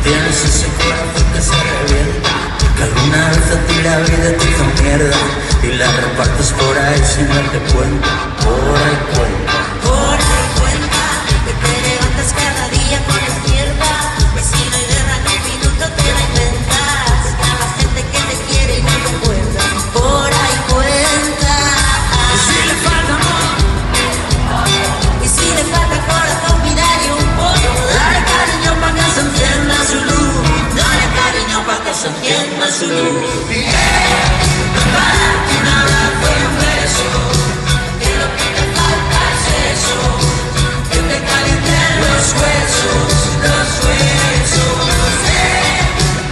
Tienes ese corazón que se revienta, que alguna vez a ti la vida te hizo mierda y la repartes por ahí sin darte cuenta. Por ahí cuenta. Por ahí cuenta que te levantas cada día con la mierda. Que si no hay guerra en un minuto te la inventas. A la gente que te quiere y no te cuenta. Por ahí cuenta. Y si le falta amor, y si le falta corazón, mirarle un poco. dale cariño pa' que se encienda su luz. Dale cariño pa' que se encienda su luz. Prepara un abrazo y un beso, que lo que te falta es eso, que te calienten los huesos, los huesos.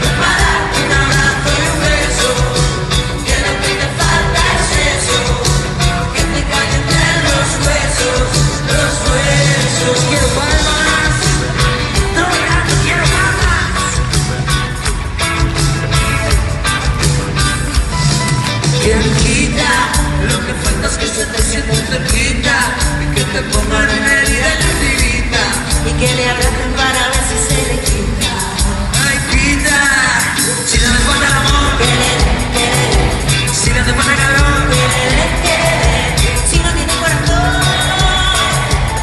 Prepara un abrazo y un beso, que lo que te falta es eso, que te calienten los huesos, los huesos. Quiero palmas, todo el rato quiero palmas. ¿Quién quita? Lo que falta es que se te sienta cerquita y que te pongan una herida en la tirita. Y que le abracen para ver si se le quita. Ay, quita, si no te falta el amor, si no te falta calor, Si no tiene corazón.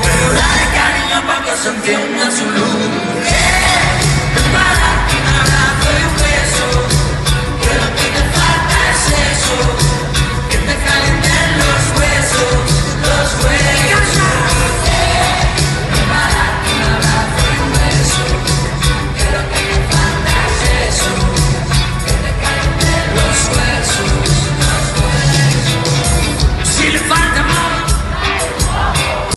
pero dale cariño pa' que se encienda su luz.